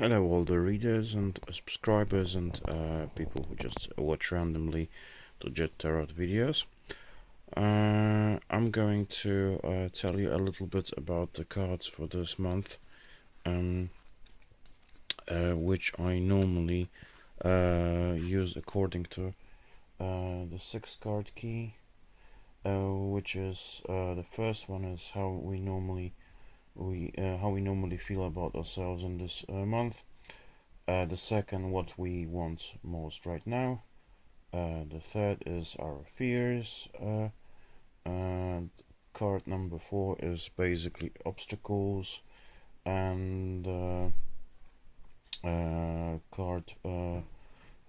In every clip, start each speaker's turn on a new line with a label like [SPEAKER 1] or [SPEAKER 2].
[SPEAKER 1] Hello all the readers and subscribers and people who just watch randomly the Jet Tarot videos. I'm going to tell you a little bit about the cards for this month, which I normally use according to the 6-card key, which is the first one is how we normally feel about ourselves in this month. The second, what we want most right now. The third is our fears. And card number 4 is basically obstacles. And card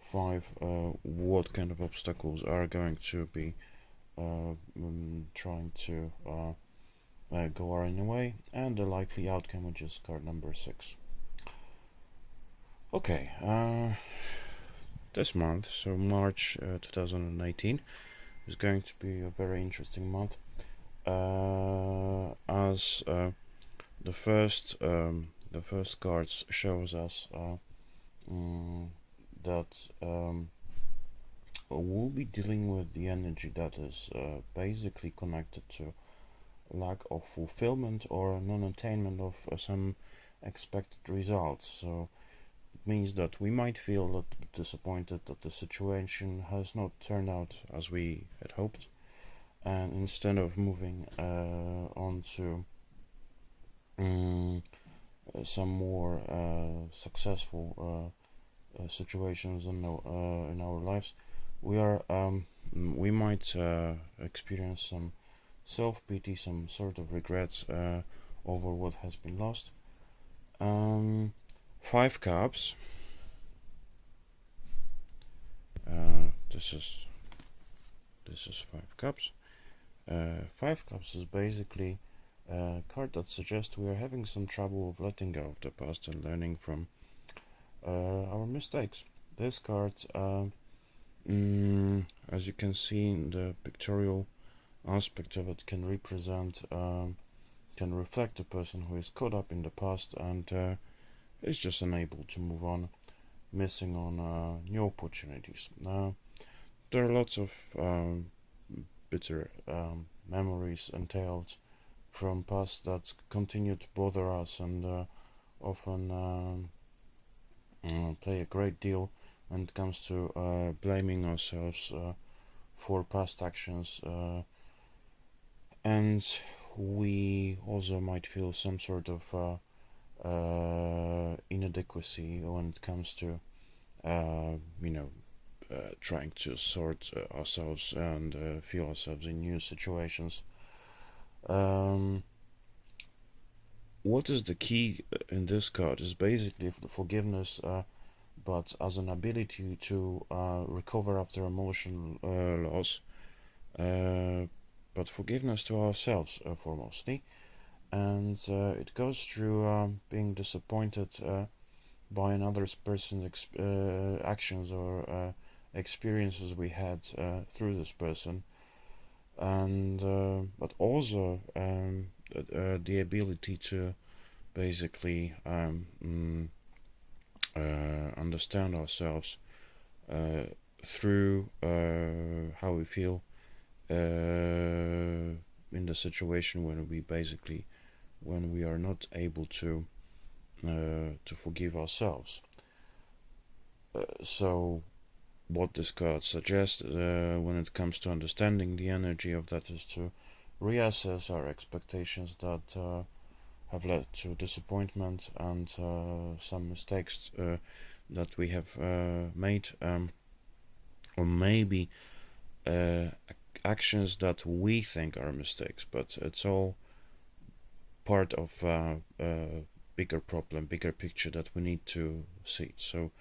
[SPEAKER 1] 5, what kind of obstacles are going to be trying to go our own way, and the likely outcome, which is card number 6. Okay, this month, so March 2018, is going to be a very interesting month, as the first cards shows us that we'll be dealing with the energy that is basically connected to lack of fulfillment or non-attainment of some expected results. So it means that we might feel a little bit disappointed that the situation has not turned out as we had hoped, and instead of moving on to some more successful situations in our lives, we might experience some self-pity, some sort of regrets over what has been lost. 5 cups. This is 5 cups. 5 cups is basically a card that suggests we are having some trouble of letting go of the past and learning from our mistakes. This card, as you can see in the pictorial aspect of it, can represent, can reflect a person who is caught up in the past and is just unable to move on, missing on new opportunities. There are lots of bitter memories entailed from past that continue to bother us and often play a great deal when it comes to blaming ourselves for past actions, and we also might feel some sort of inadequacy when it comes to trying to sort ourselves and feel ourselves in new situations. What is the key in this card is basically the forgiveness, but as an ability to recover after emotional loss, but forgiveness to ourselves foremostly. And it goes through being disappointed by another person's actions or experiences we had through this person, and but also the ability to basically understand ourselves through how we feel in the situation when we are not able to forgive ourselves. So what this card suggests when it comes to understanding the energy of that is to reassess our expectations that have led to disappointment and some mistakes that we have made, or maybe actions that we think are mistakes, but it's all part of a bigger problem, bigger picture that we need to see. So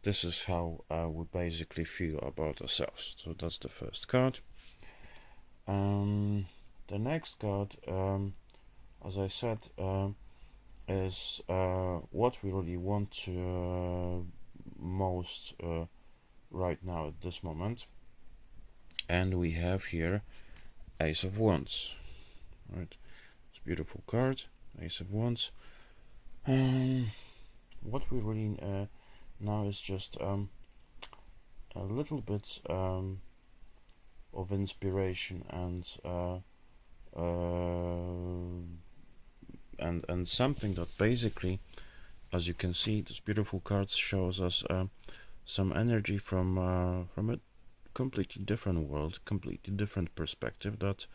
[SPEAKER 1] this is how we basically feel about ourselves. So that's the first card. The next card, as I said, is what we really want to most right now at this moment. And we have here Ace of Wands. Right, it's a beautiful card, Ace of Wands. what we really now is just a little bit of inspiration and something that basically, as you can see, this beautiful cards shows us some energy from a completely different world, completely different perspective that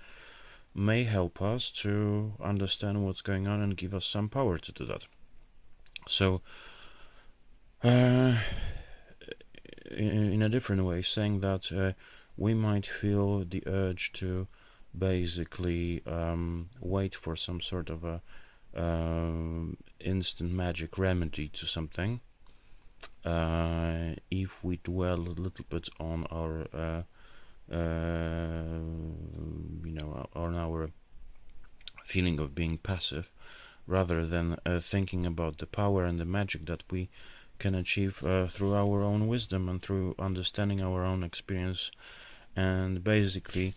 [SPEAKER 1] may help us to understand what's going on and give us some power to do that. So in a different way, saying that we might feel the urge to basically wait for some sort of a instant magic remedy to something, if we dwell a little bit on our on our feeling of being passive, rather than thinking about the power and the magic that we can achieve through our own wisdom and through understanding our own experience, and basically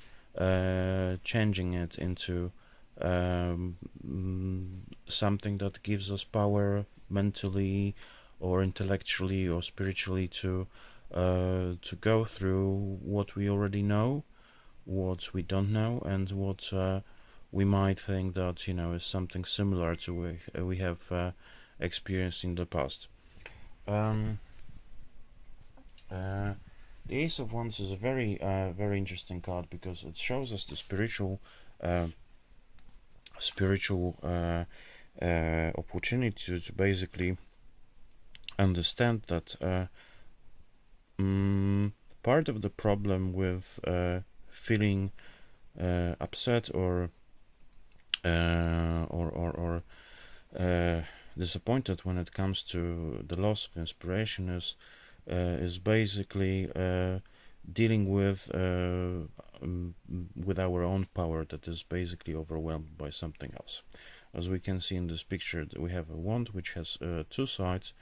[SPEAKER 1] changing it into something that gives us power mentally or intellectually or spiritually to go through what we already know, what we don't know, and what we might think that is something similar to we have experienced in the past. The Ace of Wands is a very very interesting card because it shows us the spiritual opportunity to basically understand that part of the problem with feeling upset or disappointed when it comes to the loss of inspiration is basically dealing with our own power that is basically overwhelmed by something else. As we can see in this picture, we have a wand which has two sides,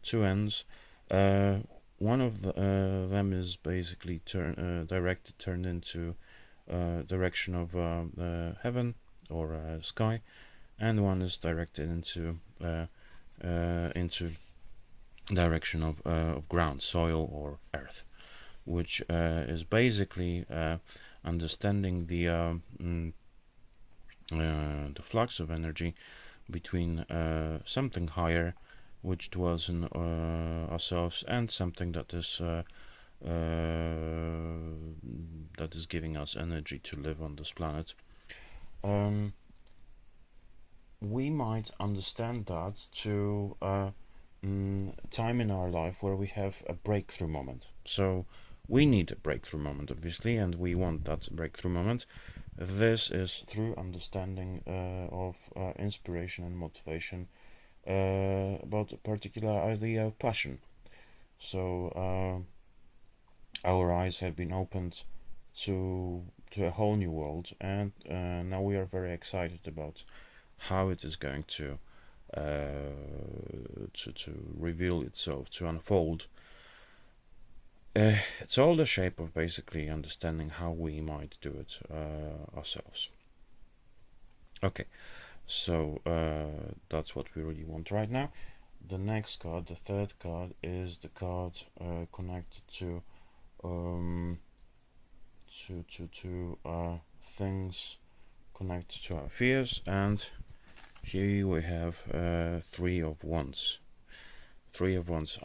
[SPEAKER 1] two ends. One of them is basically turned into direction of heaven or sky, and one is directed into direction of ground, soil or earth, which is basically understanding the flux of energy between something higher, which dwells in ourselves, and something that is giving us energy to live on this planet. We might understand that to time in our life where we have a breakthrough moment. So we need a breakthrough moment, obviously, and we want that breakthrough moment. This is through understanding of inspiration and motivation about a particular idea of passion. So our eyes have been opened to a whole new world, and now we are very excited about how it is going to reveal itself, to unfold. It's all the shape of basically understanding how we might do it ourselves. Okay, so that's what we really want right now. The next card, the third card, is the card connected to things connected to our fears, and here we have Three of Wands. Three of Wands.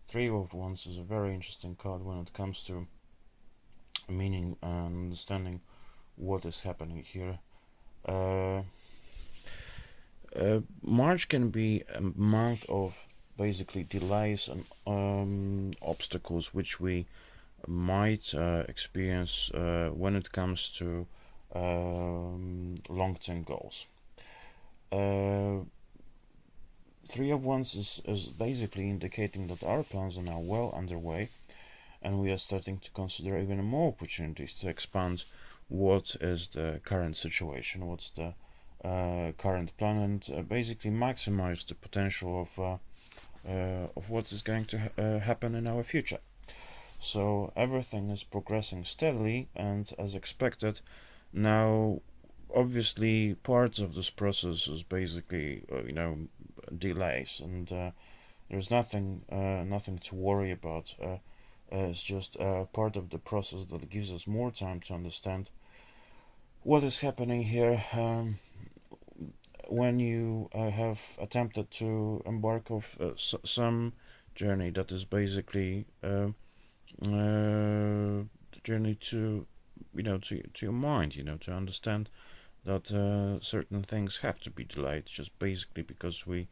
[SPEAKER 1] Three of Wands is a very interesting card when it comes to meaning and understanding what is happening here. March can be a month of basically delays and obstacles which we might experience when it comes to long-term goals. Three of Wands is basically indicating that our plans are now well underway, and we are starting to consider even more opportunities to expand what is the current situation, what's the current plan, and basically maximize the potential of what is going to happen in our future. So everything is progressing steadily and as expected. Now, obviously, parts of this process is basically, delays, and there's nothing to worry about. It's just part of the process that gives us more time to understand what is happening here. When you have attempted to embark of some journey that is basically the journey to to your mind, to understand that certain things have to be delayed, just basically because we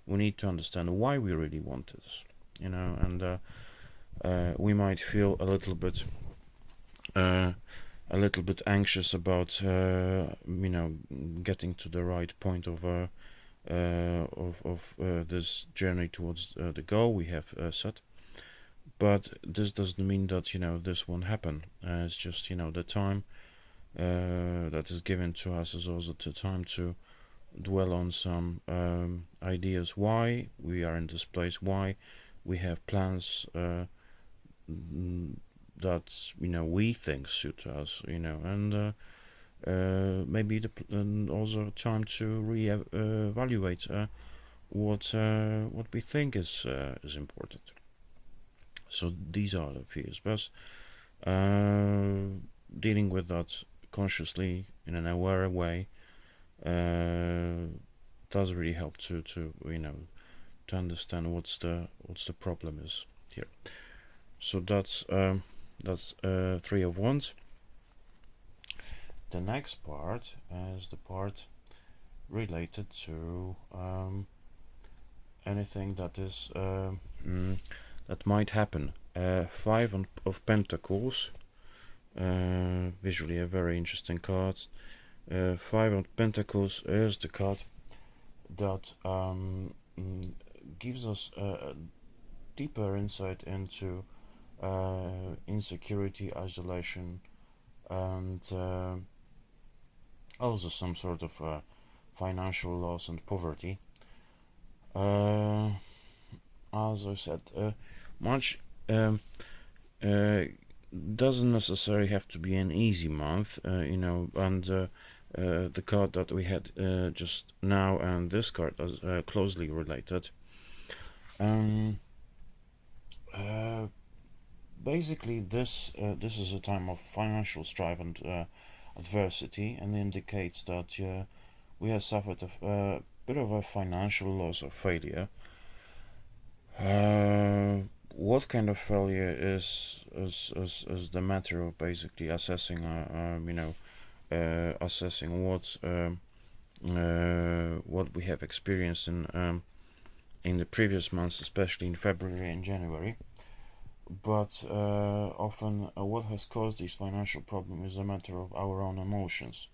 [SPEAKER 1] need to understand why we really want this, and we might feel a little bit anxious about getting to the right point of this journey towards the goal we have set. But this doesn't mean that this won't happen. It's just the time that is given to us is also the time to dwell on some ideas why we are in this place, why we have plans that we think suit us, and maybe and also time to re-evaluate what we think is important. So these are the fears, but dealing with that consciously in an aware way does really help to understand what's the problem is here. So that's 3 of Wands. The next part is the part related to anything that is that might happen. 5 of Pentacles, visually a very interesting card. 5 of Pentacles is the card that gives us a deeper insight into insecurity, isolation, and also some sort of financial loss and poverty. As I said, March doesn't necessarily have to be an easy month, and the card that we had just now and this card are closely related. Basically, this is a time of financial strife and adversity, and indicates that we have suffered a bit of a financial loss or failure. What kind of failure is the matter of basically assessing, assessing what we have experienced in the previous months, especially in February and January. But often what has caused this financial problem is a matter of our own emotions.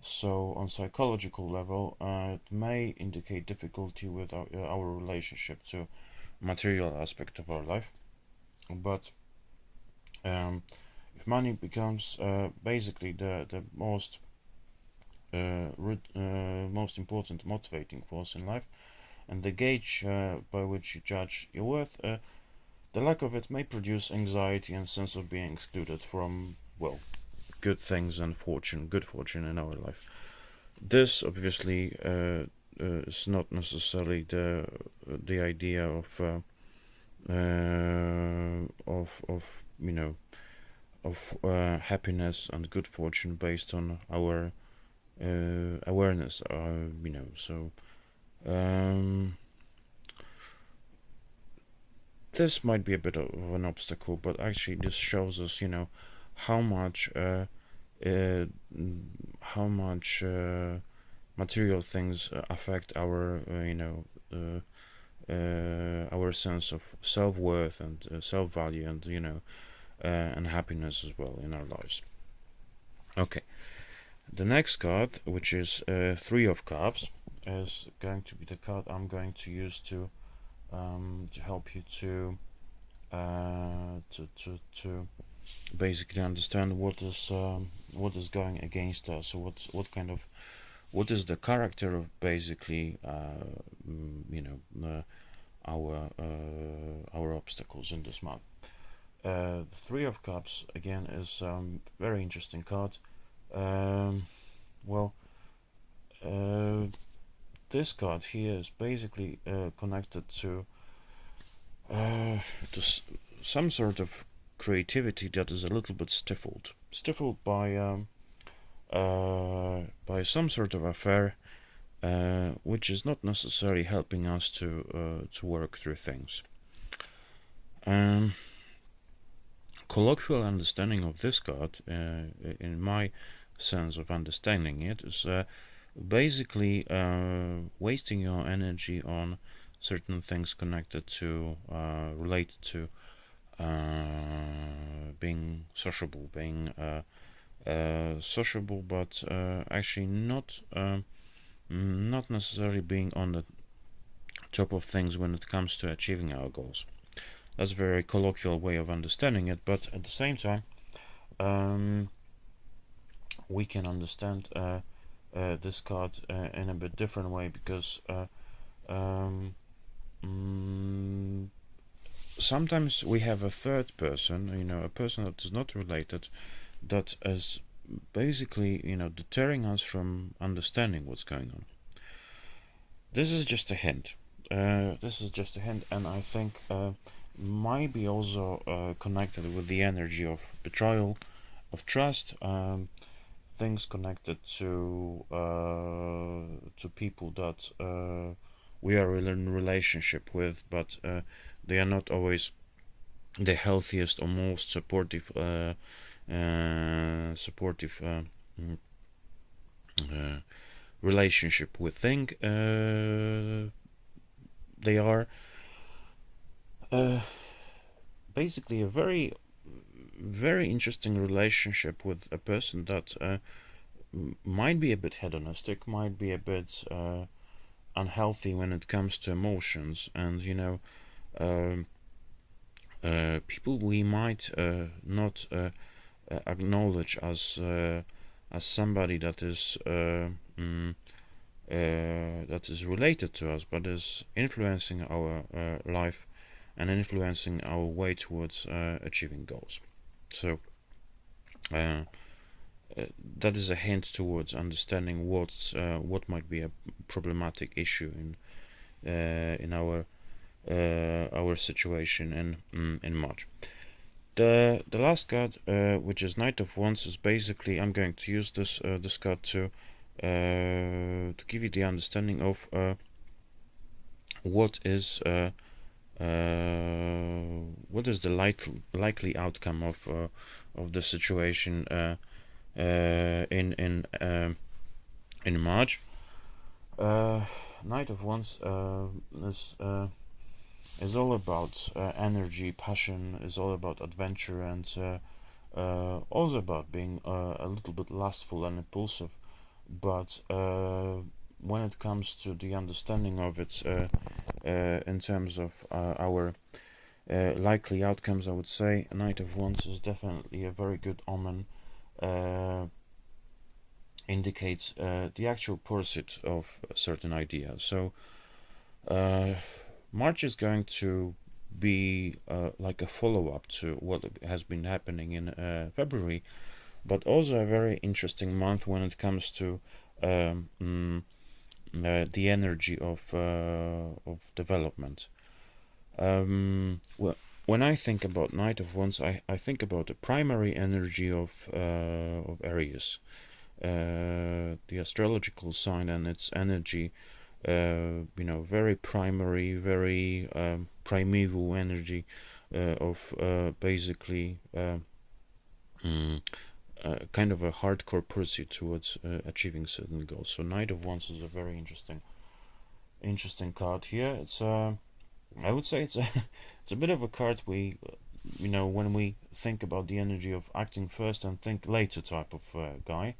[SPEAKER 1] So on psychological level, it may indicate difficulty with our relationship to material aspect of our life. But if money becomes basically the most important motivating force in life, and the gauge by which you judge your worth, the lack of it may produce anxiety and sense of being excluded from, well, good things and good fortune in our life. This obviously is not necessarily the idea of happiness and good fortune based on our awareness, so this might be a bit of an obstacle, but actually this shows us how much material things affect our our sense of self-worth and self-value, and and happiness as well in our lives. Okay, the next card, which is 3 of Cups, is going to be the card I'm going to use to help you to basically understand what is going against us. So what is the character of basically our obstacles in this month. The 3 of Cups again is very interesting card. this card here is basically connected to some sort of creativity that is a little bit stifled by some sort of affair, which is not necessarily helping us to work through things. Colloquial understanding of this card, in my sense of understanding it, is basically wasting your energy on certain things connected to related to being sociable, sociable, but actually not necessarily being on the top of things when it comes to achieving our goals. That's a very colloquial way of understanding it, but at the same time, we can understand this card in a bit different way, because sometimes we have a third person, a person that is not related, that is basically, deterring us from understanding what's going on. This is just a hint. And I think might be also connected with the energy of betrayal, of trust, things connected to people that we are in relationship with, but they are not always the healthiest or most supportive relationship we think they are. Basically a very interesting relationship with a person that might be a bit hedonistic, might be a bit unhealthy when it comes to emotions, and people we might not acknowledge as somebody that is related to us, but is influencing our life and influencing our way towards achieving goals. So that is a hint towards understanding what might be a problematic issue in our situation in March. The last card, which is Knight of Wands, is basically, I'm going to use this card to give you the understanding of what is the likely outcome of the situation in March. Knight of Wands is all about energy, passion, is all about adventure, and also about being a little bit lustful and impulsive. But when it comes to the understanding of it in terms of our likely outcomes, I would say Knight of Wands is definitely a very good omen. Indicates the actual pursuit of certain ideas. So March is going to be like a follow-up to what has been happening in February, but also a very interesting month when it comes to the energy of development. Well, when I think about Knight of Wands, I think about the primary energy of Aries, the astrological sign, and its energy. Very primary, very primeval energy of basically kind of a hardcore pursuit towards achieving certain goals. So Knight of Wands is a very interesting card here. It's I would say it's a bit of a card when we think about the energy of acting first and think later type of guy,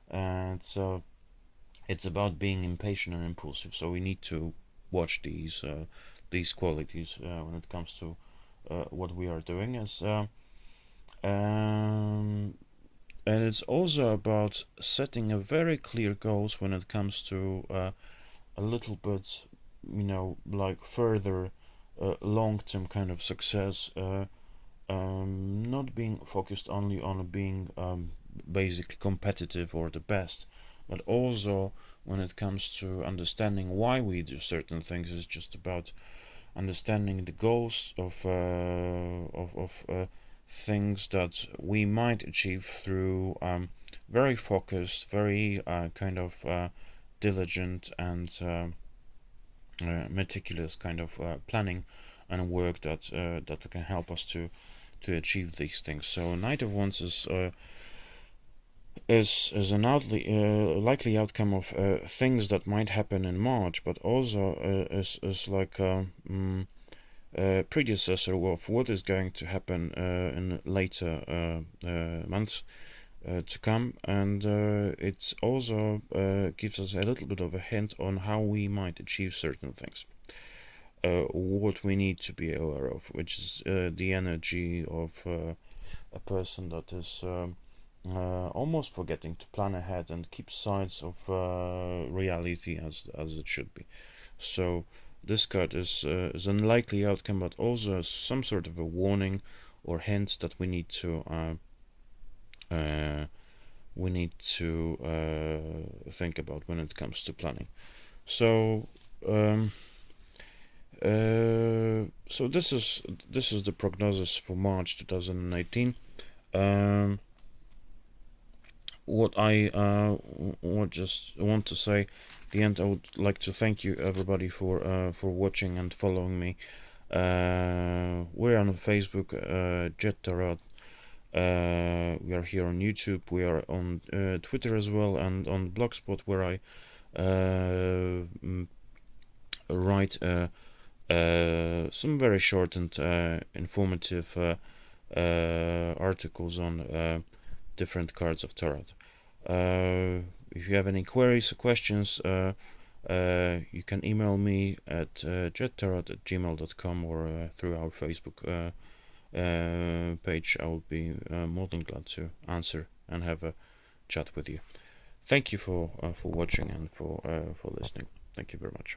[SPEAKER 1] and so it's about being impatient and impulsive. So we need to watch these qualities when it comes to what we are doing. And it's also about setting a very clear goals when it comes to a little bit, like further long-term kind of success. Not being focused only on being basically competitive or the best, but also when it comes to understanding why we do certain things. It's just about understanding the goals of things that we might achieve through very focused, very kind of diligent and meticulous kind of planning and work that can help us to achieve these things. So Knight of Wands is an likely outcome of things that might happen in March, but also is like a predecessor of what is going to happen in later months to come, and it also gives us a little bit of a hint on how we might achieve certain things. What we need to be aware of, which is the energy of a person that is almost forgetting to plan ahead and keep sight of reality as it should be. So this card is an unlikely outcome, but also some sort of a warning or hint that we need to think about when it comes to planning. So so this is the prognosis for March 2018. What I just want to say at the end, I would like to thank you everybody for watching and following me. We're on Facebook, Jet Tarot. We are here on YouTube. We are on Twitter as well, and on Blogspot, where I write some very short and informative articles on different cards of tarot. If you have any queries or questions, you can email me at jettarot@gmail.com or through our Facebook page. I will be more than glad to answer and have a chat with you. Thank you for watching and for listening. Thank you very much.